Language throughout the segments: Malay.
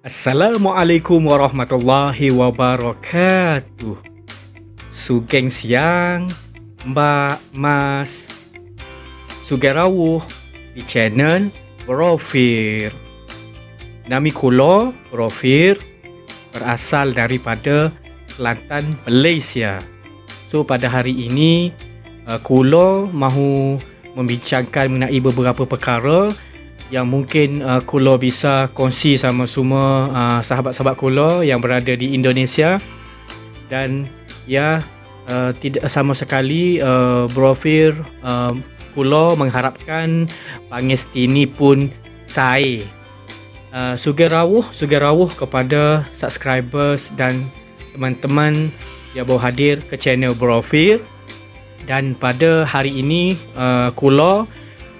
Assalamualaikum warahmatullahi wabarakatuh. Sugeng siang, Mbak, Mas. Sugeng rawuh di channel Profir. Nami kulo Profir berasal daripada Kelantan, Malaysia. So pada hari ini kulo mahu membincangkan mengenai beberapa perkara yang mungkin kulo bisa kongsi sama semua sahabat-sahabat kulo yang berada di Indonesia. Dan tidak sama sekali Profir kulo mengharapkan pangestini pun saya. Sugeng rawuh kepada subscribers dan teman-teman yang baru hadir ke channel Profir. Dan pada hari ini kulo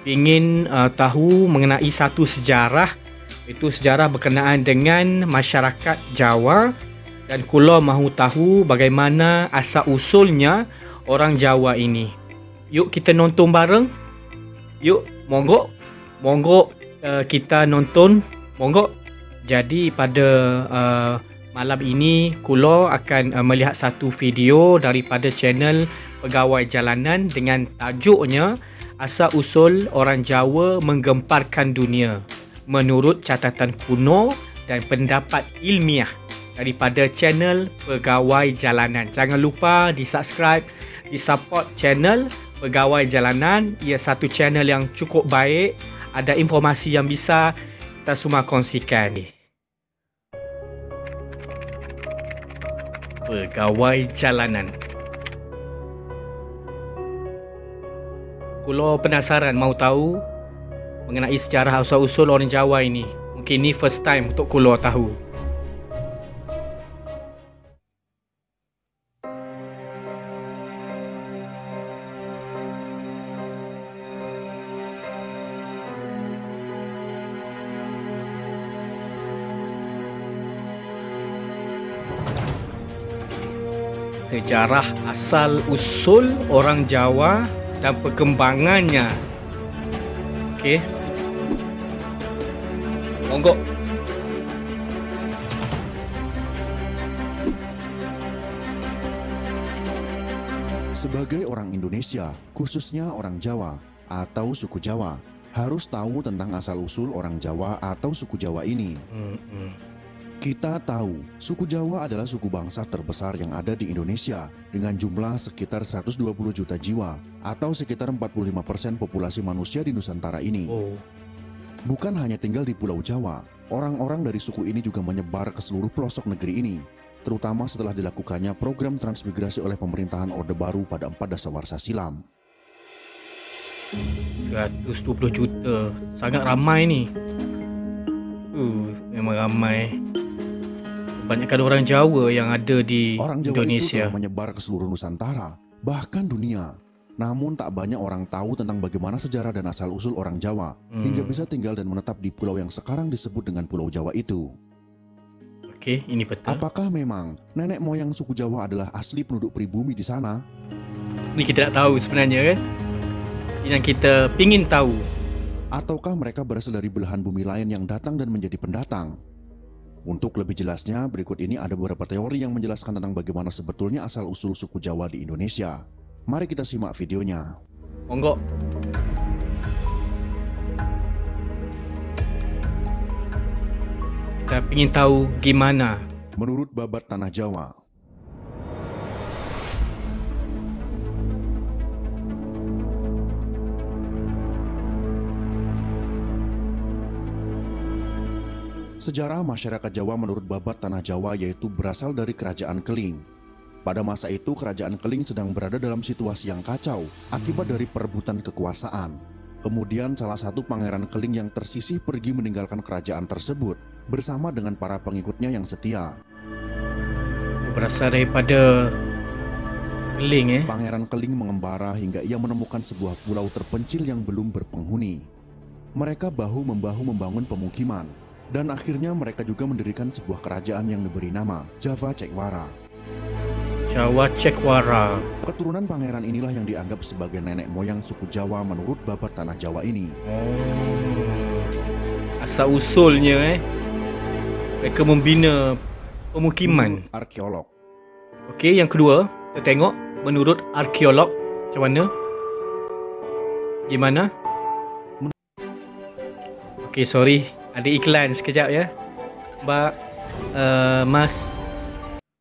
ingin tahu mengenai satu sejarah, itu sejarah berkenaan dengan masyarakat Jawa, dan kulo mahu tahu bagaimana asal usulnya orang Jawa ini. Yuk kita nonton bareng. Yuk, monggo kita nonton, monggo. Jadi pada malam ini kulo akan melihat satu video daripada channel Pegawai Jalanan dengan tajuknya Asal-usul orang Jawa menggemparkan dunia menurut catatan kuno dan pendapat ilmiah daripada channel Pegawai Jalanan. Jangan lupa di-subscribe, di-support channel Pegawai Jalanan. Ia satu channel yang cukup baik, ada informasi yang bisa kita semua kongsikan. Pegawai Jalanan. Kulo penasaran mau tahu mengenai sejarah asal-usul orang Jawa ini. Mungkin ni first time untuk kulo tahu. Sejarah asal-usul orang Jawa dan perkembangannya. Okey. Monggo. Sebagai orang Indonesia, khususnya orang Jawa atau suku Jawa, harus tahu tentang asal-usul orang Jawa atau suku Jawa ini. Kita tahu, suku Jawa adalah suku bangsa terbesar yang ada di Indonesia dengan jumlah sekitar 120 juta jiwa atau sekitar 45% populasi manusia di Nusantara ini. Bukan hanya tinggal di Pulau Jawa, orang-orang dari suku ini juga menyebar ke seluruh pelosok negeri ini, terutama setelah dilakukannya program transmigrasi oleh pemerintahan Orde Baru pada 4 Dasawarsa silam. 120 juta, sangat ramai ni. Memang ramai. Kebanyakan orang Jawa yang ada di Orang Jawa Indonesia itu telah menyebar ke seluruh Nusantara, bahkan dunia. Namun tak banyak orang tahu tentang bagaimana sejarah dan asal-usul orang Jawa hingga bisa tinggal dan menetap di pulau yang sekarang disebut dengan Pulau Jawa itu. Okey, ini betul. Apakah memang nenek moyang suku Jawa adalah asli penduduk pribumi di sana? Ini kita tak tahu sebenarnya kan? Yang kita pingin tahu. Ataukah mereka berasal dari belahan bumi lain yang datang dan menjadi pendatang? Untuk lebih jelasnya, berikut ini ada beberapa teori yang menjelaskan tentang bagaimana sebetulnya asal-usul suku Jawa di Indonesia. Mari kita simak videonya. Monggo. Kita ingin tahu gimana. Menurut Babat Tanah Jawa, sejarah masyarakat Jawa menurut Babat Tanah Jawa yaitu berasal dari Kerajaan Keling. Pada masa itu, Kerajaan Keling sedang berada dalam situasi yang kacau akibat dari perebutan kekuasaan. Kemudian salah satu pangeran Keling yang tersisih pergi meninggalkan kerajaan tersebut bersama dengan para pengikutnya yang setia. Berasal daripada Keling Pangeran Keling mengembara hingga ia menemukan sebuah pulau terpencil yang belum berpenghuni. Mereka bahu-membahu membangun pemukiman. Dan akhirnya mereka juga mendirikan sebuah kerajaan yang diberi nama Java Caikwara. Jawa Cekwara. Keturunan pangeran inilah yang dianggap sebagai nenek moyang suku Jawa menurut babat tanah Jawa ini. Asal usulnya mereka membina pemukiman. Menurut arkeolog. Okey, yang kedua, kita tengok menurut arkeolog macam mana? Gimana? Okey, sorry, ada iklan sekejap ya. Mbak, Mas.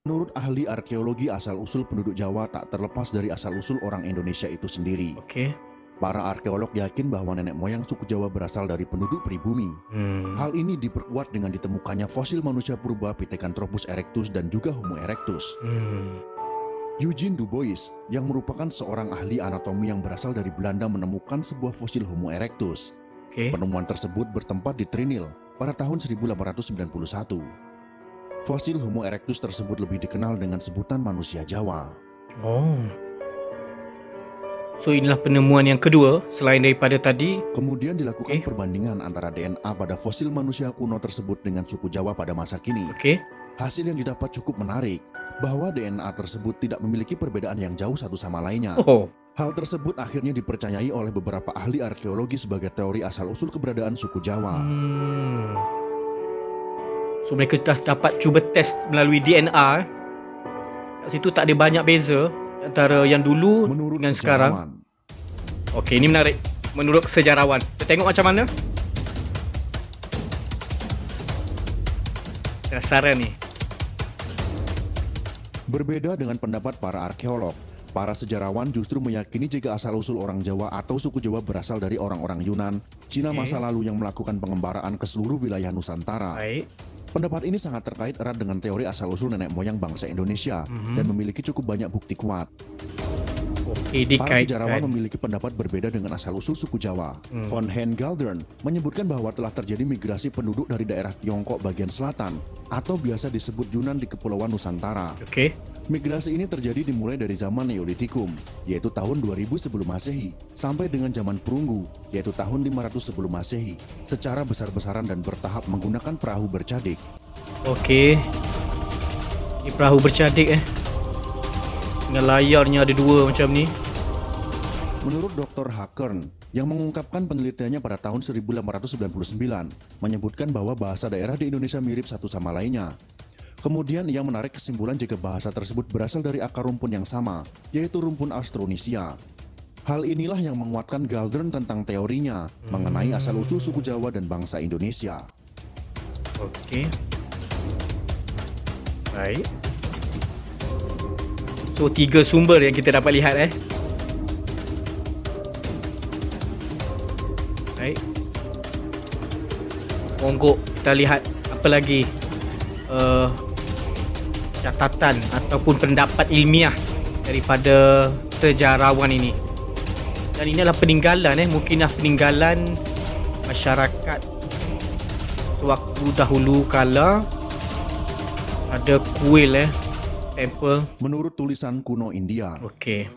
Menurut ahli arkeologi, asal-usul penduduk Jawa tak terlepas dari asal-usul orang Indonesia itu sendiri. Okey. Para arkeolog yakin bahwa nenek moyang suku Jawa berasal dari penduduk pribumi. Hal ini diperkuat dengan ditemukannya fosil manusia purba Pithecanthropus erectus dan juga Homo erectus. Eugene Dubois, yang merupakan seorang ahli anatomi yang berasal dari Belanda, menemukan sebuah fosil Homo erectus. Okey. Penemuan tersebut bertempat di Trinil pada tahun 1891. Fosil Homo erectus tersebut lebih dikenal dengan sebutan manusia Jawa. Oh. So inilah penemuan yang kedua selain daripada tadi. Kemudian dilakukan perbandingan antara DNA pada fosil manusia kuno tersebut dengan suku Jawa pada masa kini. Okey. Hasil yang didapat cukup menarik, bahwa DNA tersebut tidak memiliki perbedaan yang jauh satu sama lainnya. Oh. Hal tersebut akhirnya dipercayai oleh beberapa ahli arkeologi sebagai teori asal-usul keberadaan suku Jawa. So mereka dah dapat cuba test melalui DNA. Kat situ tak ada banyak beza antara yang dulu Menurut dengan sejarawan. sekarang. Okey, ini menarik. Menurut sejarawan. Kita tengok macam mana. Penasaran ni. Berbeda dengan pendapat para arkeolog, para sejarawan justru meyakini jika asal-usul orang Jawa atau suku Jawa berasal dari orang-orang Yunan, Cina masa lalu yang melakukan pengembaraan ke seluruh wilayah Nusantara. Baik. Pendapat ini sangat terkait erat dengan teori asal-usul nenek moyang bangsa Indonesia dan memiliki cukup banyak bukti kuat. Okey, Para dikaitkan. sejarawan memiliki pendapat berbeda dengan asal-usul suku Jawa. Von Hen Galdern menyebutkan bahwa telah terjadi migrasi penduduk dari daerah Tiongkok bagian selatan atau biasa disebut Yunan di Kepulauan Nusantara. Okey. Migrasi ini terjadi dimulai dari zaman Neolitikum, yaitu tahun 2000 sebelum Masehi, sampai dengan zaman Perunggu, yaitu tahun 500 sebelum Masehi, secara besar-besaran dan bertahap menggunakan perahu bercadik. Okey. Ini perahu bercadik dengan layarnya ada dua macam ni. Menurut Dr. Hakern, yang mengungkapkan penelitiannya pada tahun 1899, menyebutkan bahwa bahasa daerah di Indonesia mirip satu sama lainnya. Kemudian ia menarik kesimpulan jika bahasa tersebut berasal dari akar rumpun yang sama, yaitu rumpun Austronisia. Hal inilah yang menguatkan Galdern tentang teorinya mengenai asal-usul suku Jawa dan bangsa Indonesia. Okey. Baik. So, 3 sumber yang kita dapat lihat Baik. Monggo kita lihat apa lagi catatan ataupun pendapat ilmiah daripada sejarawan ini. Dan ini adalah peninggalan mungkinlah peninggalan masyarakat sewaktu dahulu kala. Ada kuil temple. Menurut tulisan kuno India, Okey.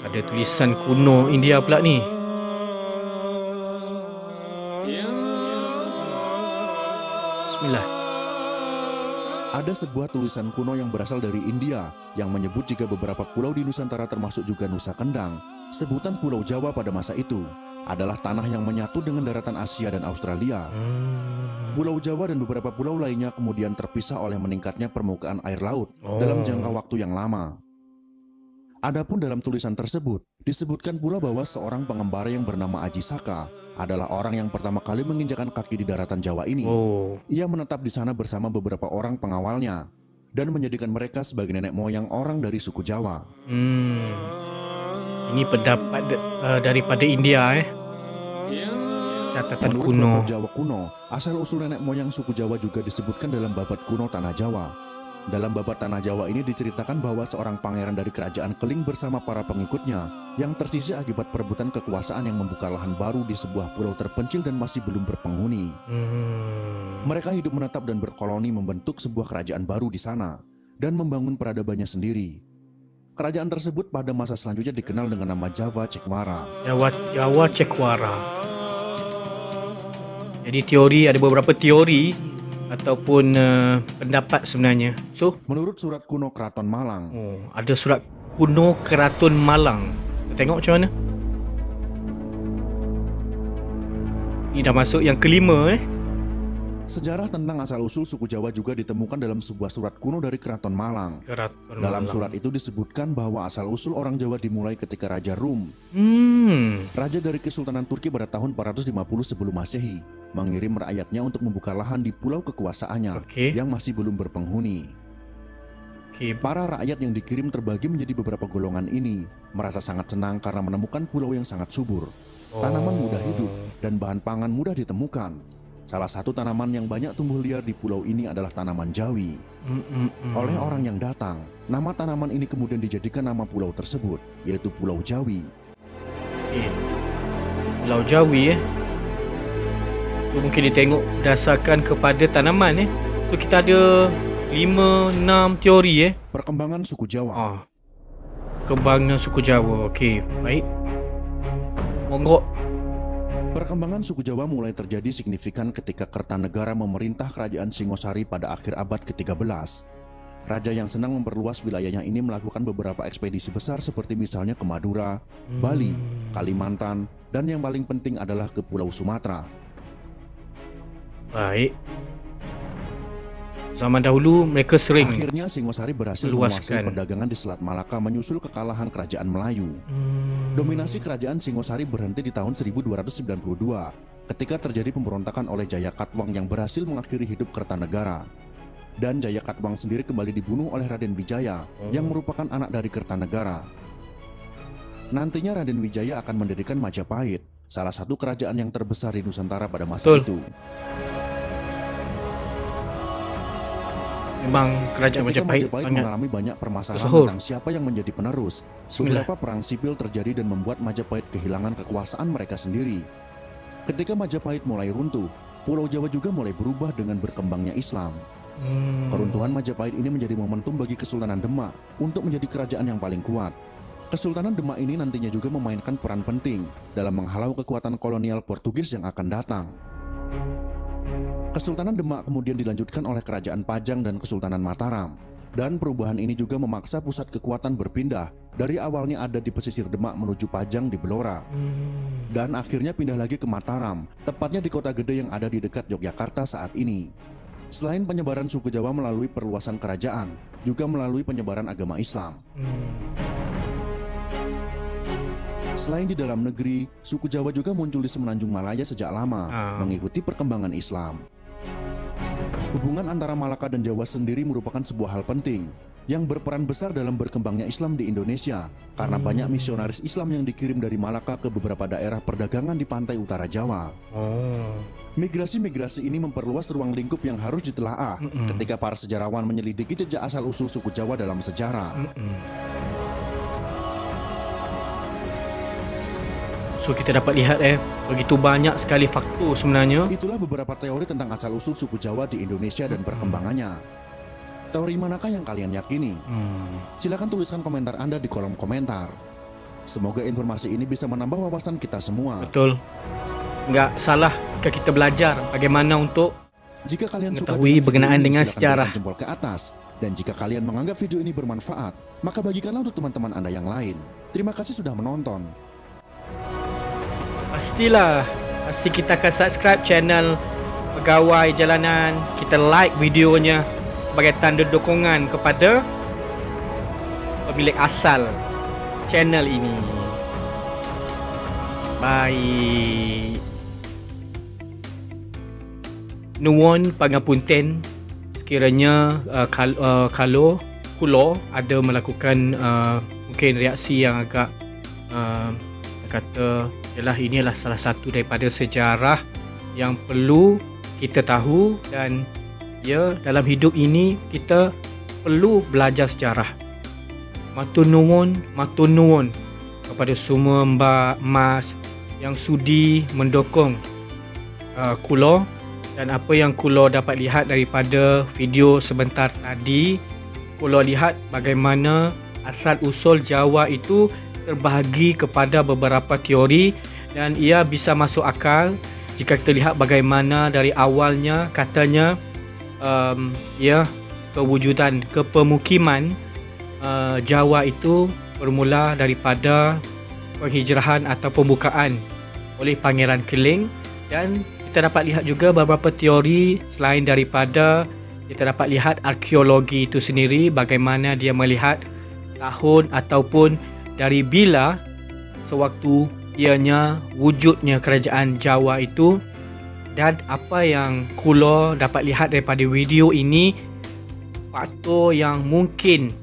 Ada tulisan kuno India pula ni. Bismillah. ada sebuah tulisan kuno yang berasal dari India yang menyebut jika beberapa pulau di Nusantara termasuk juga Nusa Kendang, sebutan Pulau Jawa pada masa itu, adalah tanah yang menyatu dengan daratan Asia dan Australia. Pulau Jawa dan beberapa pulau lainnya kemudian terpisah oleh meningkatnya permukaan air laut dalam jangka waktu yang lama. Adapun dalam tulisan tersebut, disebutkan pula bahwa seorang pengembara yang bernama Aji Saka adalah orang yang pertama kali menginjakan kaki di daratan Jawa ini. Ia menetap di sana bersama beberapa orang pengawalnya dan menjadikan mereka sebagai nenek moyang orang dari suku Jawa. Ini pendapat daripada India catatan Menurut kuno. babat Jawa kuno, asal-usul nenek moyang suku Jawa juga disebutkan dalam babat kuno Tanah Jawa. Dalam babat Tanah Jawa ini diceritakan bahwa seorang pangeran dari kerajaan Keling bersama para pengikutnya yang tersisih akibat perebutan kekuasaan yang membuka lahan baru di sebuah pulau terpencil dan masih belum berpenghuni. Mereka hidup menetap dan berkoloni membentuk sebuah kerajaan baru di sana dan membangun peradabannya sendiri. Kerajaan tersebut pada masa selanjutnya dikenal dengan nama Java Cekwara. Jawa Cekwara. Jadi teori, ada beberapa teori ataupun pendapat sebenarnya. So, Menurut surat kuno Keraton Malang, ada surat kuno Keraton Malang. Kita tengok macam mana. Ini dah masuk yang kelima sejarah tentang asal-usul suku Jawa juga ditemukan dalam sebuah surat kuno dari Keraton Malang. Dalam surat itu disebutkan bahwa asal-usul orang Jawa dimulai ketika Raja Rum, raja dari Kesultanan Turki pada tahun 450 sebelum Masehi, mengirim rakyatnya untuk membuka lahan di pulau kekuasaannya yang masih belum berpenghuni. Para rakyat yang dikirim terbagi menjadi beberapa golongan ini, merasa sangat senang karena menemukan pulau yang sangat subur. Tanaman mudah hidup dan bahan pangan mudah ditemukan. Salah satu tanaman yang banyak tumbuh liar di pulau ini adalah tanaman jawi. Oleh orang yang datang, nama tanaman ini kemudian dijadikan nama pulau tersebut, yaitu Pulau Jawi. Pulau Jawi So, mungkin ditengok berdasarkan kepada tanaman So, kita ada 5-6 teori Perkembangan suku Jawa. Perkembangan suku Jawa. Okey, baik. Monggo. Perkembangan suku Jawa mulai terjadi signifikan ketika Kertanegara memerintah kerajaan Singosari pada akhir abad ke-13. Raja yang senang memperluas wilayahnya ini melakukan beberapa ekspedisi besar seperti misalnya ke Madura, Bali, Kalimantan, dan yang paling penting adalah ke Pulau Sumatera. Baik. Zaman dahulu mereka sering Akhirnya Singosari berhasil menguasai perdagangan di Selat Malaka menyusul kekalahan kerajaan Melayu. Dominasi kerajaan Singosari berhenti di tahun 1292 ketika terjadi pemberontakan oleh Jayakatwang yang berhasil mengakhiri hidup Kertanegara. Dan Jayakatwang sendiri kembali dibunuh oleh Raden Wijaya yang merupakan anak dari Kertanegara. Nantinya Raden Wijaya akan mendirikan Majapahit, salah satu kerajaan yang terbesar di Nusantara pada masa itu. Memang kerajaan Majapahit mengalami banyak permasalahan tentang siapa yang menjadi penerus. Beberapa perang sipil terjadi dan membuat Majapahit kehilangan kekuasaan mereka sendiri. Ketika Majapahit mulai runtuh, Pulau Jawa juga mulai berubah dengan berkembangnya Islam. Keruntuhan Majapahit ini menjadi momentum bagi Kesultanan Demak untuk menjadi kerajaan yang paling kuat. Kesultanan Demak ini nantinya juga memainkan peran penting dalam menghalau kekuatan kolonial Portugis yang akan datang. Kesultanan Demak kemudian dilanjutkan oleh Kerajaan Pajang dan Kesultanan Mataram. Dan perubahan ini juga memaksa pusat kekuatan berpindah dari awalnya ada di pesisir Demak menuju Pajang di Blora. Dan akhirnya pindah lagi ke Mataram, tepatnya di kota gede yang ada di dekat Yogyakarta saat ini. Selain penyebaran suku Jawa melalui perluasan kerajaan, juga melalui penyebaran agama Islam. Selain di dalam negeri, suku Jawa juga muncul di Semenanjung Malaya sejak lama, mengikuti perkembangan Islam. Hubungan antara Malaka dan Jawa sendiri merupakan sebuah hal penting yang berperan besar dalam berkembangnya Islam di Indonesia karena banyak misionaris Islam yang dikirim dari Malaka ke beberapa daerah perdagangan di pantai utara Jawa. Migrasi-migrasi ini memperluas ruang lingkup yang harus ditelaah ketika para sejarawan menyelidiki jejak asal-usul suku Jawa dalam sejarah. So kita dapat lihat begitu banyak sekali faktor sebenarnya. Itulah beberapa teori tentang asal-usul suku Jawa di Indonesia dan perkembangannya. Teori manakah yang kalian yakini? Silakan tuliskan komentar Anda di kolom komentar. Semoga informasi ini bisa menambah wawasan kita semua. Betul. Nggak salah jika kita belajar bagaimana untuk jika kalian mengetahui berkenaan dengan sejarah. Jempol ke atas. Dan jika kalian menganggap video ini bermanfaat, maka bagikanlah untuk teman-teman Anda yang lain. Terima kasih sudah menonton. Pasti kita akan subscribe channel Pegawai Jalanan. Kita like videonya sebagai tanda dukungan kepada pemilik asal channel ini. Baik. Nuwun pangapunten sekiranya kalau kulo ada melakukan mungkin reaksi yang agak kata ialah inilah salah satu daripada sejarah yang perlu kita tahu, dan dalam hidup ini kita perlu belajar sejarah. Matur nuwun kepada semua mbak mas yang sudi mendukung kulo, dan apa yang kulo dapat lihat daripada video sebentar tadi, kulo lihat bagaimana asal usul Jawa itu terbahagi kepada beberapa teori, dan ia bisa masuk akal jika kita lihat bagaimana dari awalnya katanya kewujudan kepemukiman Jawa itu bermula daripada penghijrahan atau pembukaan oleh Pangeran Keling, dan kita dapat lihat juga beberapa teori selain daripada kita dapat lihat arkeologi itu sendiri, bagaimana dia melihat tahun ataupun dari bila sewaktu ianya wujudnya kerajaan Jawa itu. Dan apa yang Kulo dapat lihat daripada video ini, faktor yang mungkin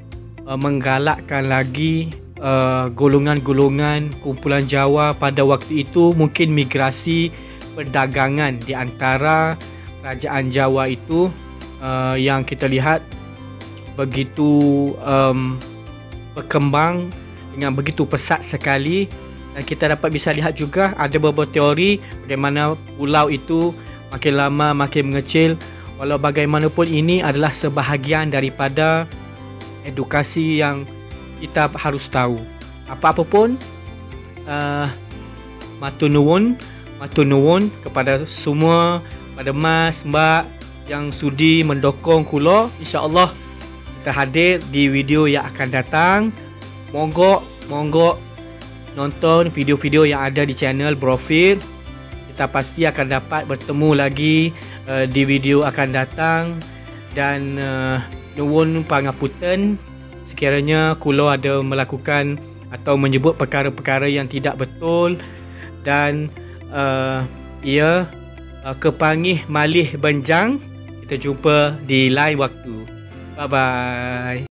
menggalakkan lagi golongan-golongan kumpulan Jawa pada waktu itu mungkin migrasi perdagangan di antara kerajaan Jawa itu, yang kita lihat begitu berkembang dengan begitu pesat sekali. Dan kita dapat bisa lihat juga ada beberapa teori bagaimana pulau itu makin lama makin mengecil. Walau bagaimanapun ini adalah sebahagian daripada edukasi yang kita harus tahu. Apa-apa pun, matur nuwun kepada semua, pada mas, mbak yang sudi mendukung Kulo. InsyaAllah kita hadir di video yang akan datang. Monggo nonton video-video yang ada di channel Brofir. Kita pasti akan dapat bertemu lagi di video akan datang. Dan nuwun pangapunten sekiranya Kulo ada melakukan atau menyebut perkara-perkara yang tidak betul, dan kepangih malih benjang. Kita jumpa di lain waktu. Bye bye.